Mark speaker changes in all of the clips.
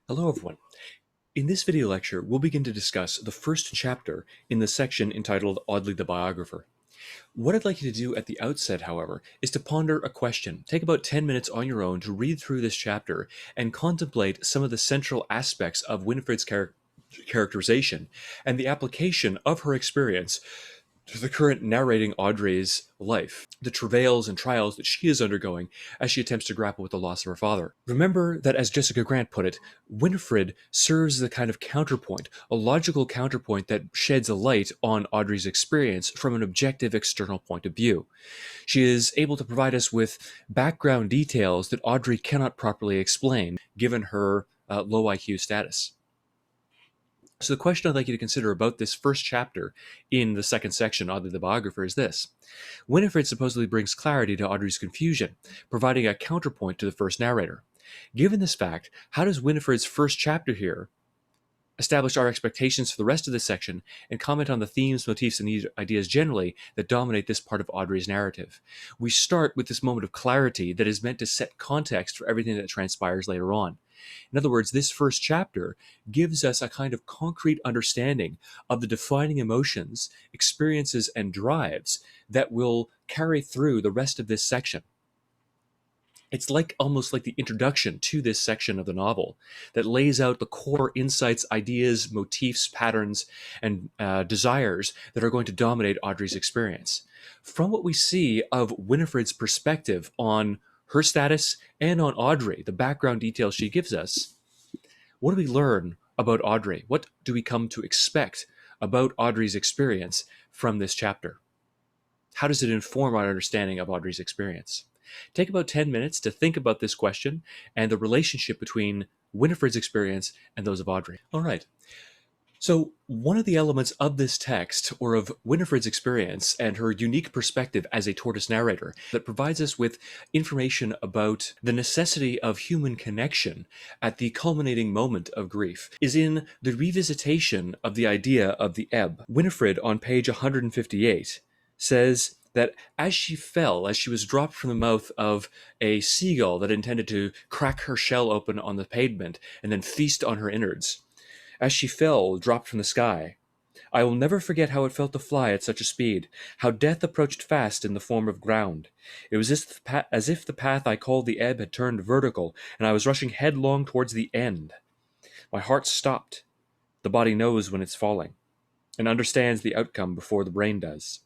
Speaker 1: Hello everyone. In this video lecture, we'll begin to discuss the first chapter in the section entitled Audley the Biographer. What I'd like you to do at the outset, however, is to ponder a question. Take about 10 minutes on your own to read through this chapter and contemplate some of the central aspects of Winifred's characterization and the application of her experience to the current narrating Audrey's life, the travails and trials that she is undergoing as she attempts to grapple with the loss of her father. Remember that, as Jessica Grant put it, Winifred serves as a kind of counterpoint, a logical counterpoint that sheds a light on Audrey's experience from an objective external point of view. She is able to provide us with background details that Audrey cannot properly explain, given her low IQ status. So the question I'd like you to consider about this first chapter in the second section, Audley the Biographer, is this. Winifred supposedly brings clarity to Audrey's confusion, providing a counterpoint to the first narrator. Given this fact, how does Winifred's first chapter here establish our expectations for the rest of this section and comment on the themes, motifs, and ideas generally that dominate this part of Audrey's narrative? We start with this moment of clarity that is meant to set context for everything that transpires later on. In other words, this first chapter gives us a kind of concrete understanding of the defining emotions, experiences, and drives that will carry through the rest of this section. It's almost like the introduction to this section of the novel that lays out the core insights, ideas, motifs, patterns, and desires that are going to dominate Audrey's experience. From what we see of Winifred's perspective on her status and on Audrey, the background details she gives us, what do we learn about Audrey? What do we come to expect about Audrey's experience from this chapter? How does it inform our understanding of Audrey's experience? Take about 10 minutes to think about this question and the relationship between Winifred's experience and those of Audrey. All right. So one of the elements of this text, or of Winifred's experience and her unique perspective as a tortoise narrator, that provides us with information about the necessity of human connection at the culminating moment of grief, is in the revisitation of the idea of the ebb. Winifred, on page 158, says that as she fell, as she was dropped from the mouth of a seagull that intended to crack her shell open on the pavement and then feast on her innards, as she fell, dropped from the sky, I will never forget how it felt to fly at such a speed, how death approached fast in the form of ground. It was as if the path I called the ebb had turned vertical, and I was rushing headlong towards the end. My heart stopped. The body knows when it's falling, and understands the outcome before the brain does.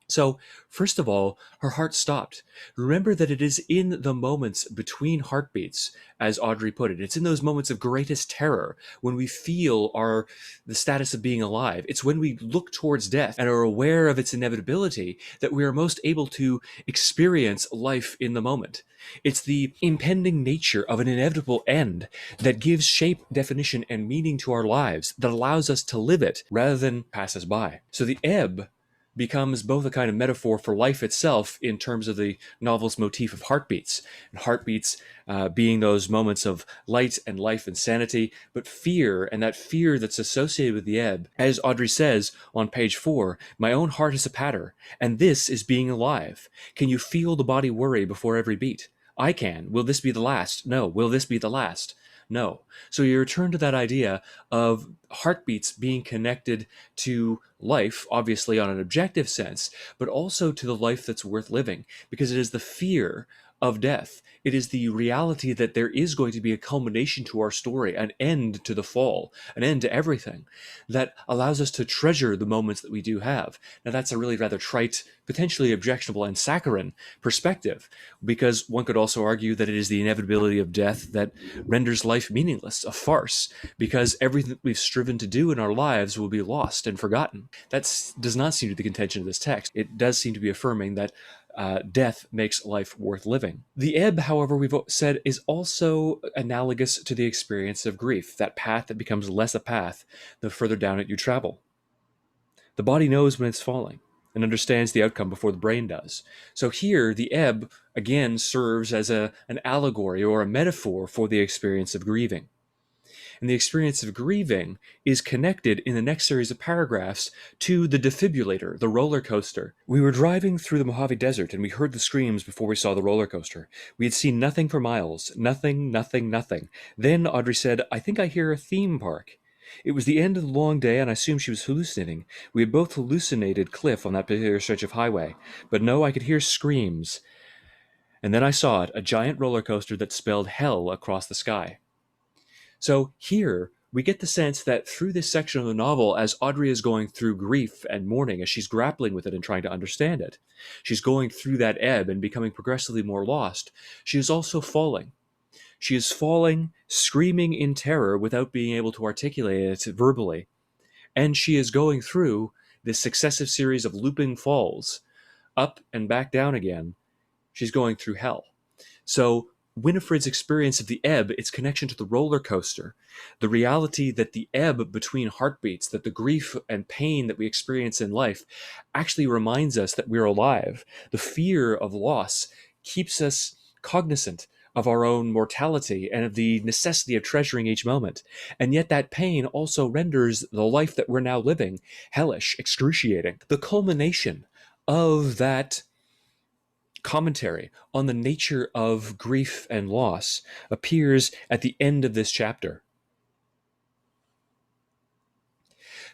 Speaker 1: So, first of all, her heart stopped. Remember that it is in the moments between heartbeats, as Audrey put it. It's in those moments of greatest terror when we feel the status of being alive. It's when we look towards death and are aware of its inevitability that we are most able to experience life in the moment. It's the impending nature of an inevitable end that gives shape, definition, and meaning to our lives, that allows us to live it rather than pass us by. So the ebb becomes both a kind of metaphor for life itself in terms of the novel's motif of heartbeats, and heartbeats being those moments of light and life and sanity, but fear, and that fear that's associated with the ebb. As Audrey says on page 4, my own heart is a patter, and this is being alive. Can you feel the body worry before every beat? I can. Will this be the last? No. Will this be the last? No. So you return to that idea of heartbeats being connected to life, obviously on an objective sense, but also to the life that's worth living, because it is the fear of death. It is the reality that there is going to be a culmination to our story, an end to the fall, an end to everything, that allows us to treasure the moments that we do have. Now, that's a really rather trite, potentially objectionable and saccharine perspective, because one could also argue that it is the inevitability of death that renders life meaningless, a farce, because everything that we've striven to do in our lives will be lost and forgotten. That does not seem to be the contention of this text. It does seem to be affirming that death makes life worth living. The ebb, however, we've said, is also analogous to the experience of grief, that path that becomes less a path the further down it you travel. The body knows when it's falling and understands the outcome before the brain does. So here, the ebb, again, serves as an allegory or a metaphor for the experience of grieving. And the experience of grieving is connected in the next series of paragraphs to the defibrillator, the roller coaster. We were driving through the Mojave Desert and we heard the screams before we saw the roller coaster. We had seen nothing for miles. Nothing, nothing, nothing. Then Audrey said, "I think I hear a theme park." It was the end of the long day, and I assumed she was hallucinating. We had both hallucinated Cliff on that particular stretch of highway. But no, I could hear screams. And then I saw it, a giant roller coaster that spelled hell across the sky. So here, we get the sense that through this section of the novel, as Audrey is going through grief and mourning, as she's grappling with it and trying to understand it, she's going through that ebb and becoming progressively more lost. She is also falling. She is falling, screaming in terror without being able to articulate it verbally. And she is going through this successive series of looping falls, up and back down again. She's going through hell. So Winifred's experience of the ebb, its connection to the roller coaster, the reality that the ebb between heartbeats, that the grief and pain that we experience in life actually reminds us that we're alive. The fear of loss keeps us cognizant of our own mortality and of the necessity of treasuring each moment. And yet that pain also renders the life that we're now living hellish, excruciating. The culmination of that commentary on the nature of grief and loss appears at the end of this chapter.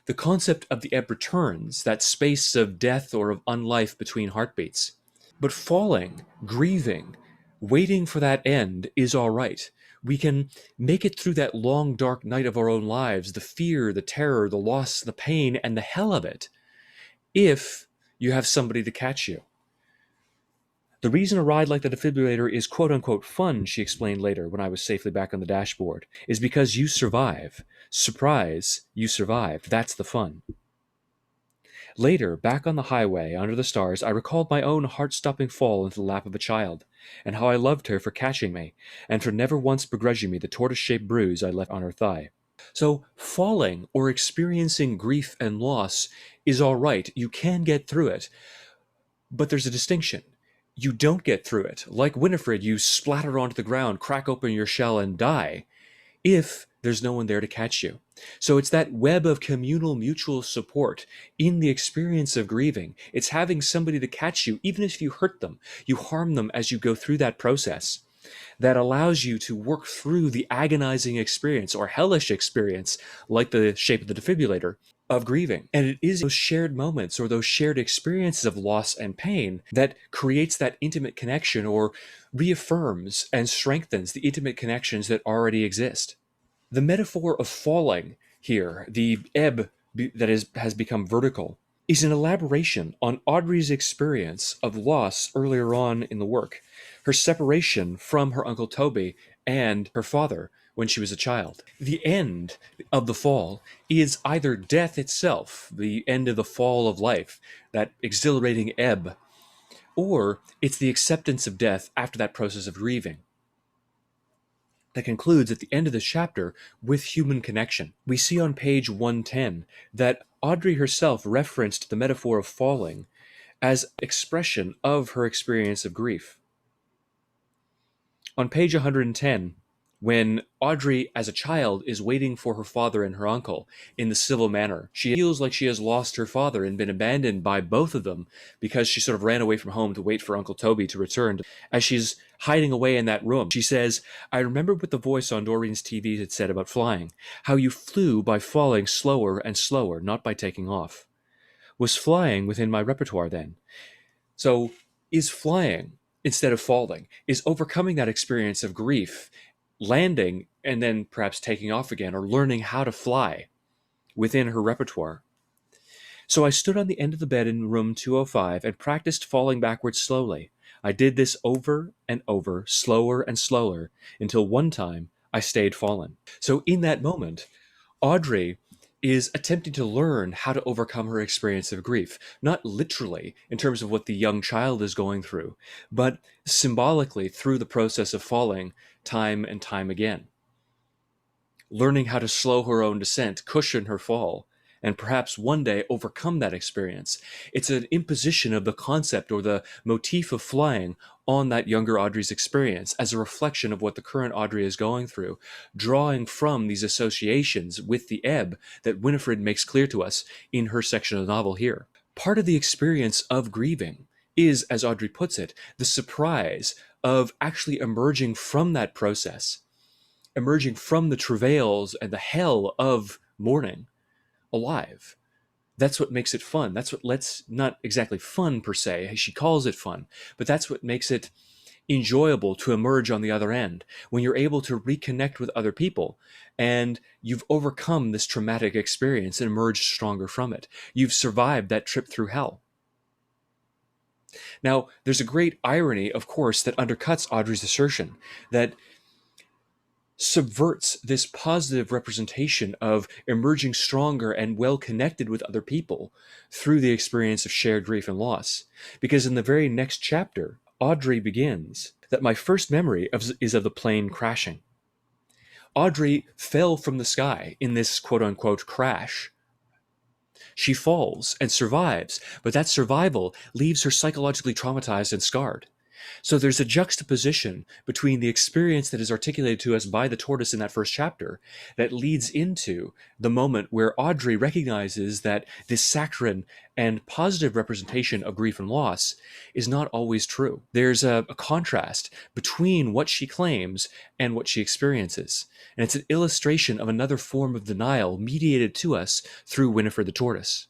Speaker 1: The concept of the ebb returns, that space of death or of unlife between heartbeats. But falling, grieving, waiting for that end is all right. We can make it through that long, dark night of our own lives, the fear, the terror, the loss, the pain, and the hell of it, if you have somebody to catch you. The reason a ride like the defibrillator is quote-unquote fun, she explained later when I was safely back on the dashboard, is because you survive. Surprise, you survived. That's the fun. Later, back on the highway, under the stars, I recalled my own heart-stopping fall into the lap of a child, and how I loved her for catching me, and for never once begrudging me the tortoise-shaped bruise I left on her thigh. So, falling or experiencing grief and loss is all right. You can get through it. But there's a distinction. You don't get through it. Like Winifred, you splatter onto the ground, crack open your shell, and die, if there's no one there to catch you. So it's that web of communal mutual support in the experience of grieving. It's having somebody to catch you, even if you hurt them, you harm them as you go through that process, that allows you to work through the agonizing experience or hellish experience, like the shape of the defibrillator, of grieving. And it is those shared moments or those shared experiences of loss and pain that creates that intimate connection or reaffirms and strengthens the intimate connections that already exist. The metaphor of falling here, the ebb that has become vertical, is an elaboration on Audrey's experience of loss earlier on in the work, her separation from her Uncle Toby and her father when she was a child. The end of the fall is either death itself, the end of the fall of life, that exhilarating ebb, or it's the acceptance of death after that process of grieving. That concludes at the end of this chapter with human connection. We see on page 110 that Audrey herself referenced the metaphor of falling as expression of her experience of grief. On page 110, when Audrey, as a child, is waiting for her father and her uncle in the civil manor, she feels like she has lost her father and been abandoned by both of them because she sort of ran away from home to wait for Uncle Toby to return. As she's hiding away in that room, she says, "I remembered what the voice on Doreen's TV had said about flying, how you flew by falling slower and slower, not by taking off. Was flying within my repertoire then?" So, is flying instead of falling, is overcoming that experience of grief, landing and then perhaps taking off again, or learning how to fly within her repertoire. So I stood on the end of the bed in room 205 and practiced falling backwards slowly. I did this over and over, slower and slower, until one time I stayed fallen. So in that moment, Audrey is attempting to learn how to overcome her experience of grief, not literally in terms of what the young child is going through, but symbolically through the process of falling time and time again. Learning how to slow her own descent, cushion her fall, and perhaps one day overcome that experience. It's an imposition of the concept or the motif of flying on that younger Audrey's experience as a reflection of what the current Audrey is going through, drawing from these associations with the ebb that Winifred makes clear to us in her section of the novel here. Part of the experience of grieving is, as Audrey puts it, the surprise of actually emerging from that process, emerging from the travails and the hell of mourning alive. That's what makes it fun. That's what lets, not exactly fun per se, she calls it fun, but that's what makes it enjoyable to emerge on the other end, when you're able to reconnect with other people and you've overcome this traumatic experience and emerged stronger from it. You've survived that trip through hell. Now, there's a great irony, of course, that undercuts Audrey's assertion that subverts this positive representation of emerging stronger and well connected with other people through the experience of shared grief and loss. Because in the very next chapter, Audrey begins that my first memory is of the plane crashing. Audrey fell from the sky in this quote unquote crash. She falls and survives, but that survival leaves her psychologically traumatized and scarred. So there's a juxtaposition between the experience that is articulated to us by the tortoise in that first chapter that leads into the moment where Audrey recognizes that this saccharine and positive representation of grief and loss is not always true. There's a contrast between what she claims and what she experiences. And it's an illustration of another form of denial mediated to us through Winifred the tortoise.